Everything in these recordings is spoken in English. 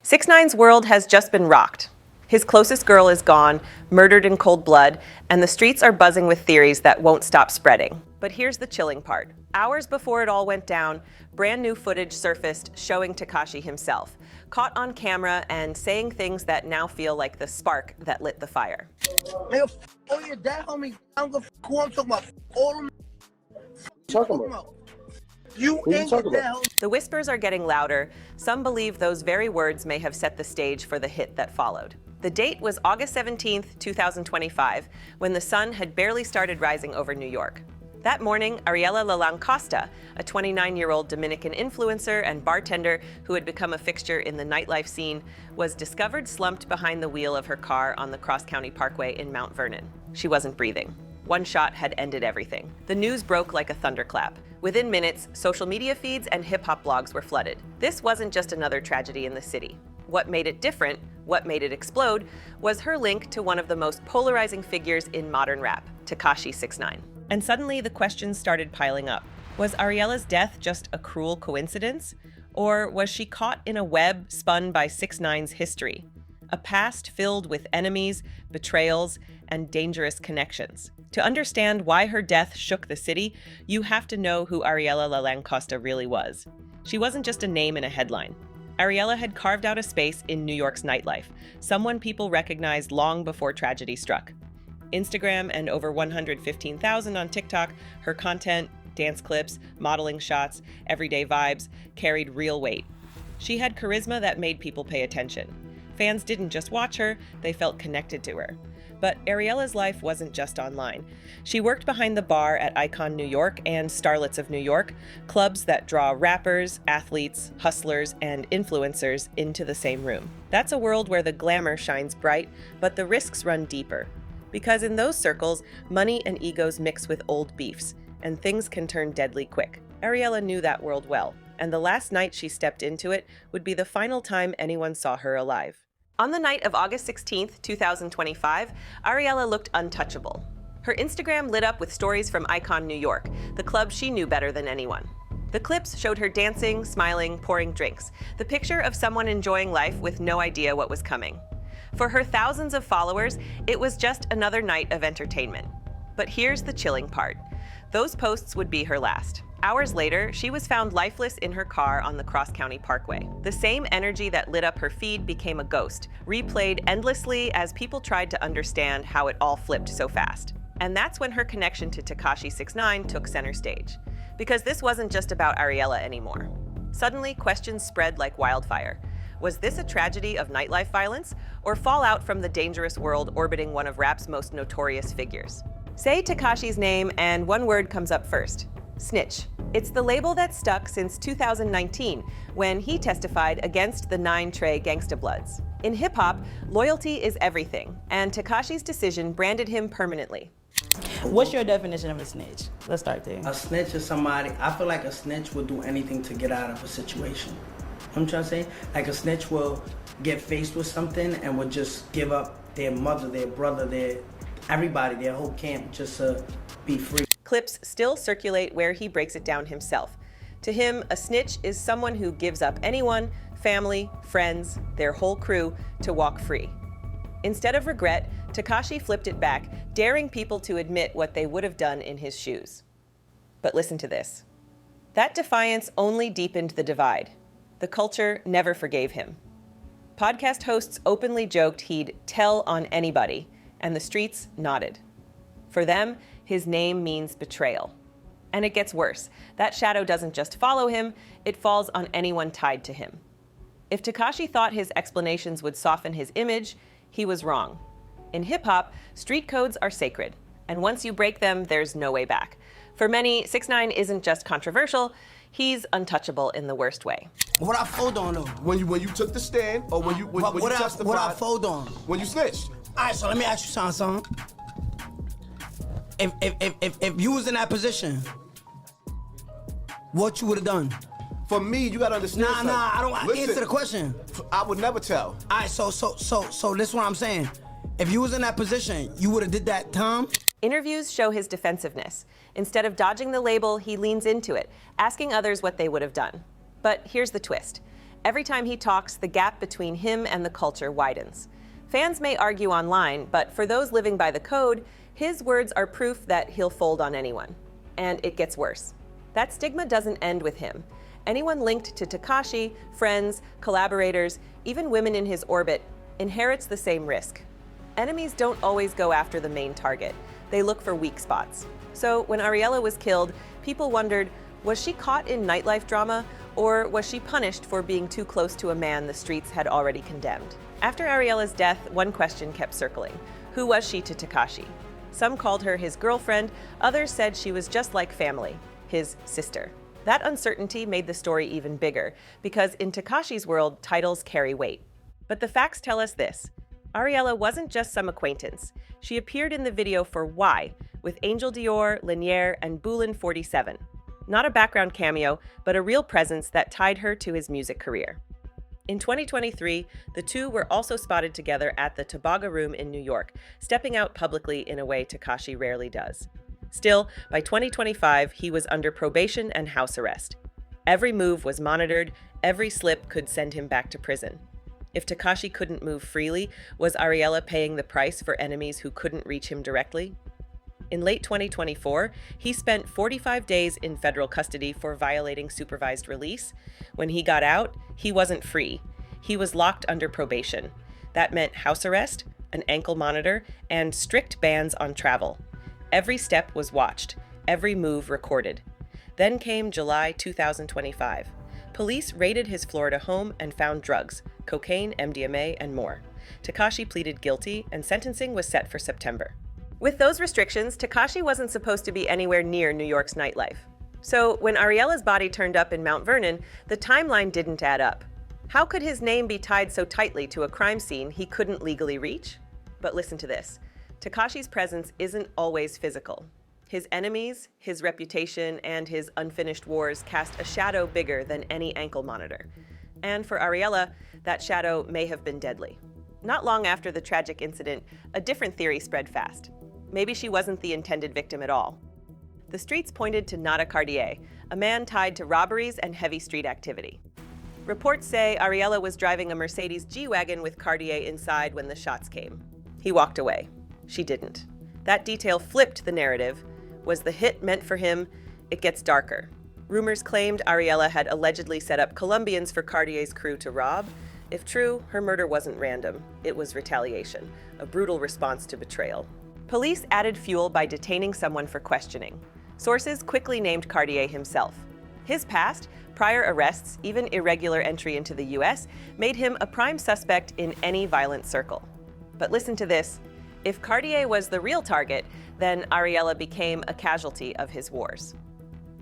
6ix9ine's world has just been rocked. His closest girl is gone, murdered in cold blood, and the streets are buzzing with theories that won't stop spreading. But here's the chilling part. Hours before it all went down, brand new footage surfaced showing Tekashi himself, caught on camera and saying things that now feel like the spark that lit the fire. Nigga, all your dad, homie. I don't give a fuck who I'm talking about. All of them. Talking about? You ain't your dad, homie. The whispers are getting louder. Some believe those very words may have set the stage for the hit that followed. The date was August 17th, 2025, when the sun had barely started rising over New York. That morning, Ariela Costa, a 29-year-old Dominican influencer and bartender who had become a fixture in the nightlife scene, was discovered slumped behind the wheel of her car on the Cross County Parkway in Mount Vernon. She wasn't breathing. One shot had ended everything. The news broke like a thunderclap. Within minutes, social media feeds and hip-hop blogs were flooded. This wasn't just another tragedy in the city. What made it different, what made it explode, was her link to one of the most polarizing figures in modern rap, Tekashi 6ix9ine. And suddenly the questions started piling up. Was Ariela's death just a cruel coincidence? Or was she caught in a web spun by 6ix9ine's history? A past filled with enemies, betrayals, and dangerous connections. To understand why her death shook the city, you have to know who Ariela Costa really was. She wasn't just a name in a headline. Ariela had carved out a space in New York's nightlife, someone people recognized long before tragedy struck. Instagram and over 115,000 on TikTok, her content, dance clips, modeling shots, everyday vibes, carried real weight. She had charisma that made people pay attention. Fans didn't just watch her, they felt connected to her. But Ariela's life wasn't just online. She worked behind the bar at Icon New York and Starlets of New York, clubs that draw rappers, athletes, hustlers, and influencers into the same room. That's a world where the glamour shines bright, but the risks run deeper. Because in those circles, money and egos mix with old beefs, and things can turn deadly quick. Ariela knew that world well, and the last night she stepped into it would be the final time anyone saw her alive. On the night of August 16th, 2025, Ariela looked untouchable. Her Instagram lit up with stories from Icon New York, the club she knew better than anyone. The clips showed her dancing, smiling, pouring drinks, the picture of someone enjoying life with no idea what was coming. For her thousands of followers, it was just another night of entertainment. But here's the chilling part. Those posts would be her last. Hours later, she was found lifeless in her car on the Cross County Parkway. The same energy that lit up her feed became a ghost, replayed endlessly as people tried to understand how it all flipped so fast. And that's when her connection to Tekashi 6ix9ine took center stage. Because this wasn't just about Ariela anymore. Suddenly, questions spread like wildfire. Was this a tragedy of nightlife violence, or fallout from the dangerous world orbiting one of rap's most notorious figures? Say Tekashi's name and one word comes up first: snitch. It's the label that's stuck since 2019, when he testified against the 9 Trey Gangsta Bloods. In hip-hop, loyalty is everything, and Tekashi's decision branded him permanently. What's your definition of a snitch? Let's start there. A snitch is somebody, I feel like a snitch will do anything to get out of a situation. You know what I'm trying to say? Like a snitch will get faced with something and will just give up their mother, their brother, everybody, their whole camp just to be free. Clips still circulate where he breaks it down himself. To him, a snitch is someone who gives up anyone, family, friends, their whole crew, to walk free. Instead of regret, Tekashi flipped it back, daring people to admit what they would have done in his shoes. But listen to this. That defiance only deepened the divide. The culture never forgave him. Podcast hosts openly joked he'd tell on anybody, and the streets nodded. For them, his name means betrayal. And it gets worse. That shadow doesn't just follow him, it falls on anyone tied to him. If Tekashi thought his explanations would soften his image, he was wrong. In hip-hop, street codes are sacred, and once you break them, there's no way back. For many, 6ix9ine isn't just controversial, he's untouchable in the worst way. What I fold on though? When you took the stand, or when you testified? What I fold on? When you snitched. All right, so let me ask you something. If you was in that position, what you would have done? For me, you gotta understand something. Nah, I don't Listen, answer the question. I would never tell. All right, so this is what I'm saying. If you was in that position, you would have did that, Tom? Interviews show his defensiveness. Instead of dodging the label, he leans into it, asking others what they would have done. But here's the twist. Every time he talks, the gap between him and the culture widens. Fans may argue online, but for those living by the code, his words are proof that he'll fold on anyone. And it gets worse. That stigma doesn't end with him. Anyone linked to Tekashi, friends, collaborators, even women in his orbit, inherits the same risk. Enemies don't always go after the main target. They look for weak spots. So when Ariela was killed, people wondered, was she caught in nightlife drama, or was she punished for being too close to a man the streets had already condemned? After Ariela's death, one question kept circling. Who was she to Tekashi? Some called her his girlfriend, others said she was just like family, his sister. That uncertainty made the story even bigger, because in Tekashi's world, titles carry weight. But the facts tell us this. Ariela wasn't just some acquaintance. She appeared in the video for Why, with Angel Dior, Lanier, and Bulin 47. Not a background cameo, but a real presence that tied her to his music career. In 2023, the two were also spotted together at the Tobaga Room in New York, stepping out publicly in a way Tekashi rarely does. Still, by 2025, he was under probation and house arrest. Every move was monitored, every slip could send him back to prison. If Tekashi couldn't move freely, was Ariela paying the price for enemies who couldn't reach him directly? In late 2024, he spent 45 days in federal custody for violating supervised release. When he got out, he wasn't free. He was locked under probation. That meant house arrest, an ankle monitor, and strict bans on travel. Every step was watched, every move recorded. Then came July 2025. Police raided his Florida home and found drugs, cocaine, MDMA, and more. Tekashi pleaded guilty, and sentencing was set for September. With those restrictions, Tekashi wasn't supposed to be anywhere near New York's nightlife. So when Ariela's body turned up in Mount Vernon, the timeline didn't add up. How could his name be tied so tightly to a crime scene he couldn't legally reach? But listen to this. Tekashi's presence isn't always physical. His enemies, his reputation, and his unfinished wars cast a shadow bigger than any ankle monitor. And for Ariela, that shadow may have been deadly. Not long after the tragic incident, a different theory spread fast. Maybe she wasn't the intended victim at all. The streets pointed to Nada Cartier, a man tied to robberies and heavy street activity. Reports say Ariela was driving a Mercedes G-Wagon with Cartier inside when the shots came. He walked away. She didn't. That detail flipped the narrative. Was the hit meant for him? It gets darker. Rumors claimed Ariela had allegedly set up Colombians for Cartier's crew to rob. If true, her murder wasn't random. It was retaliation, a brutal response to betrayal. Police added fuel by detaining someone for questioning. Sources quickly named Cartier himself. His past, prior arrests, even irregular entry into the US, made him a prime suspect in any violent circle. But listen to this. If Cartier was the real target, then Ariela became a casualty of his wars.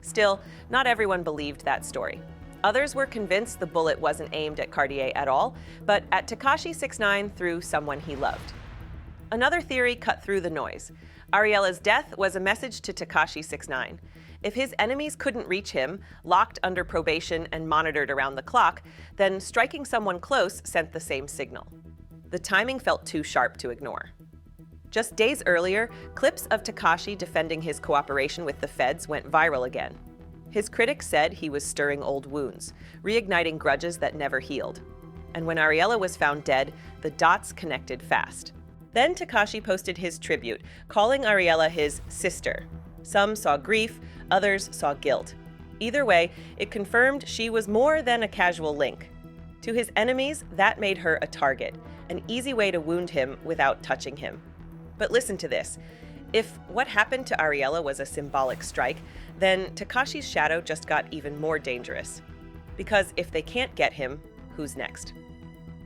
Still, not everyone believed that story. Others were convinced the bullet wasn't aimed at Cartier at all, but at Tekashi 6ix9ine through someone he loved. Another theory cut through the noise. Ariela's death was a message to Tekashi 6ix9ine. If his enemies couldn't reach him, locked under probation and monitored around the clock, then striking someone close sent the same signal. The timing felt too sharp to ignore. Just days earlier, clips of Tekashi defending his cooperation with the feds went viral again. His critics said he was stirring old wounds, reigniting grudges that never healed. And when Ariela was found dead, the dots connected fast. Then Tekashi posted his tribute, calling Ariela his sister. Some saw grief, others saw guilt. Either way, it confirmed she was more than a casual link. To his enemies, that made her a target, an easy way to wound him without touching him. But listen to this. If what happened to Ariela was a symbolic strike, then Tekashi's shadow just got even more dangerous. Because if they can't get him, who's next?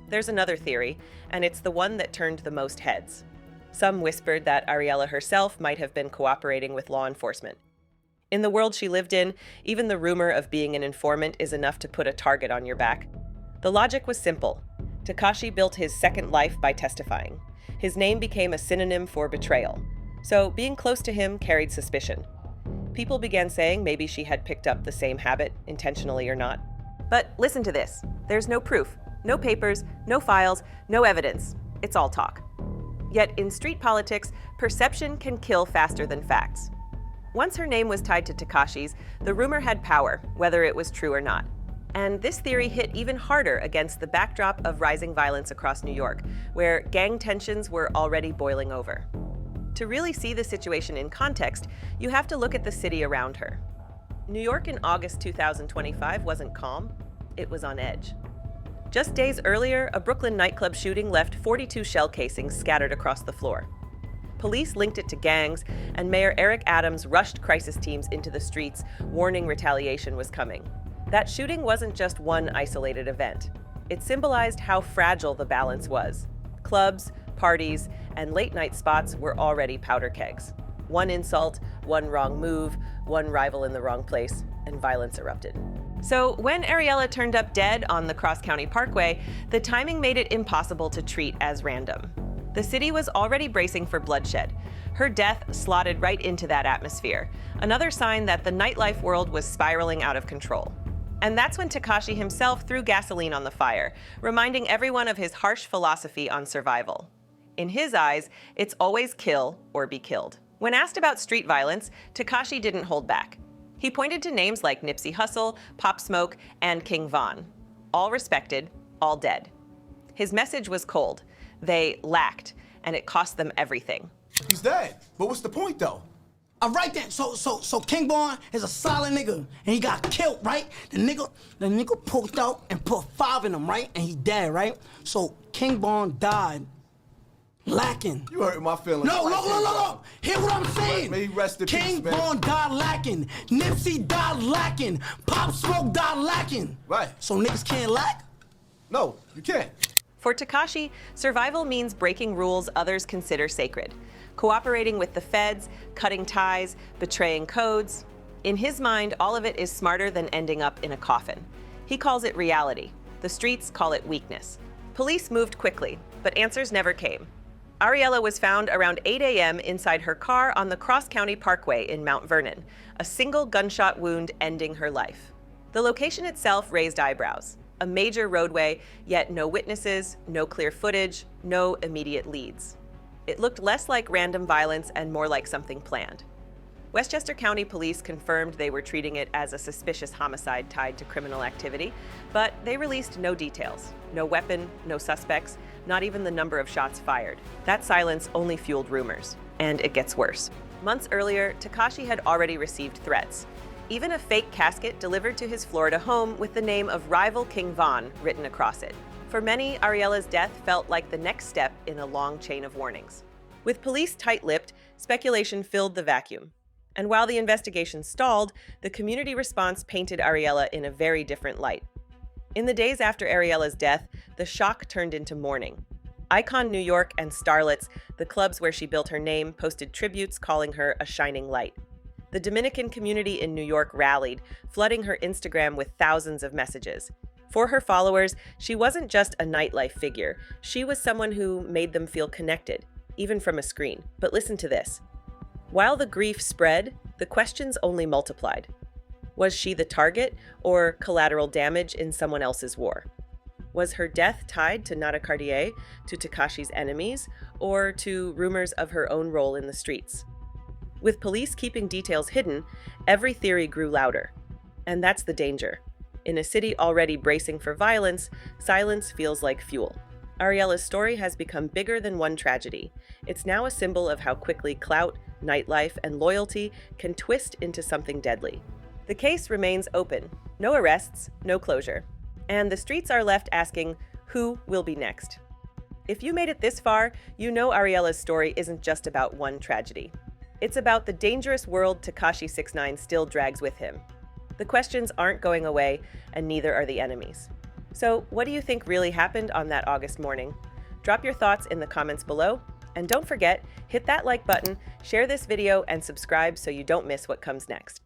There's another theory, and it's the one that turned the most heads. Some whispered that Ariela herself might have been cooperating with law enforcement. In the world she lived in, even the rumor of being an informant is enough to put a target on your back. The logic was simple. Tekashi built his second life by testifying. His name became a synonym for betrayal. So being close to him carried suspicion. People began saying maybe she had picked up the same habit, intentionally or not. But listen to this. There's no proof. No papers, no files, no evidence. It's all talk. Yet in street politics, perception can kill faster than facts. Once her name was tied to Tekashi's, the rumor had power, whether it was true or not. And this theory hit even harder against the backdrop of rising violence across New York, where gang tensions were already boiling over. To really see the situation in context, you have to look at the city around her. New York in August 2025 wasn't calm, it was on edge. Just days earlier, a Brooklyn nightclub shooting left 42 shell casings scattered across the floor. Police linked it to gangs, and Mayor Eric Adams rushed crisis teams into the streets, warning retaliation was coming. That shooting wasn't just one isolated event. It symbolized how fragile the balance was. Clubs, parties, and late-night spots were already powder kegs. One insult, one wrong move, one rival in the wrong place, and violence erupted. So when Ariela turned up dead on the Cross County Parkway, the timing made it impossible to treat as random. The city was already bracing for bloodshed. Her death slotted right into that atmosphere, another sign that the nightlife world was spiraling out of control. And that's when Tekashi himself threw gasoline on the fire, reminding everyone of his harsh philosophy on survival. In his eyes, it's always kill or be killed. When asked about street violence, Tekashi didn't hold back. He pointed to names like Nipsey Hussle, Pop Smoke, and King Von. All respected, all dead. His message was cold. They lacked, and it cost them everything. He's dead. But what's the point, though? All right then, so King Von is a solid nigga, and he got killed, right? The nigga pulled out and put 5 in him, right? And he dead, right? So King Von died lacking. You hurt my feelings. No. Hear what I'm saying? May he rest in peace, King man. Von died lacking. Nipsey died lacking. Pop Smoke died lacking. Right. So niggas can't lack? No, you can't. For Tekashi, survival means breaking rules others consider sacred, cooperating with the feds, cutting ties, betraying codes. In his mind, all of it is smarter than ending up in a coffin. He calls it reality. The streets call it weakness. Police moved quickly, but answers never came. Ariela was found around 8 a.m. inside her car on the Cross County Parkway in Mount Vernon, a single gunshot wound ending her life. The location itself raised eyebrows. A major roadway, yet no witnesses, no clear footage, no immediate leads. It looked less like random violence and more like something planned. Westchester County Police confirmed they were treating it as a suspicious homicide tied to criminal activity, but they released no details. No weapon, no suspects, not even the number of shots fired. That silence only fueled rumors, and it gets worse. Months earlier, Tekashi had already received threats. Even a fake casket delivered to his Florida home with the name of rival King Von written across it. For many, Ariela's death felt like the next step in a long chain of warnings. With police tight-lipped, speculation filled the vacuum. And while the investigation stalled, the community response painted Ariela in a very different light. In the days after Ariela's death, the shock turned into mourning. Icon New York and Starlets, the clubs where she built her name, posted tributes calling her a shining light. The Dominican community in New York rallied, flooding her Instagram with thousands of messages. For her followers, she wasn't just a nightlife figure. She was someone who made them feel connected, even from a screen. But listen to this. While the grief spread, the questions only multiplied. Was she the target or collateral damage in someone else's war? Was her death tied to Nada Cartier, to Tekashi's enemies, or to rumors of her own role in the streets? With police keeping details hidden, every theory grew louder. And that's the danger. In a city already bracing for violence, silence feels like fuel. Ariela's story has become bigger than one tragedy. It's now a symbol of how quickly clout, nightlife, and loyalty can twist into something deadly. The case remains open. No arrests, no closure. And the streets are left asking, who will be next? If you made it this far, you know Ariela's story isn't just about one tragedy. It's about the dangerous world Tekashi 6ix9ine still drags with him. The questions aren't going away, and neither are the enemies. So, what do you think really happened on that August morning? Drop your thoughts in the comments below, and don't forget, hit that like button, share this video, and subscribe so you don't miss what comes next.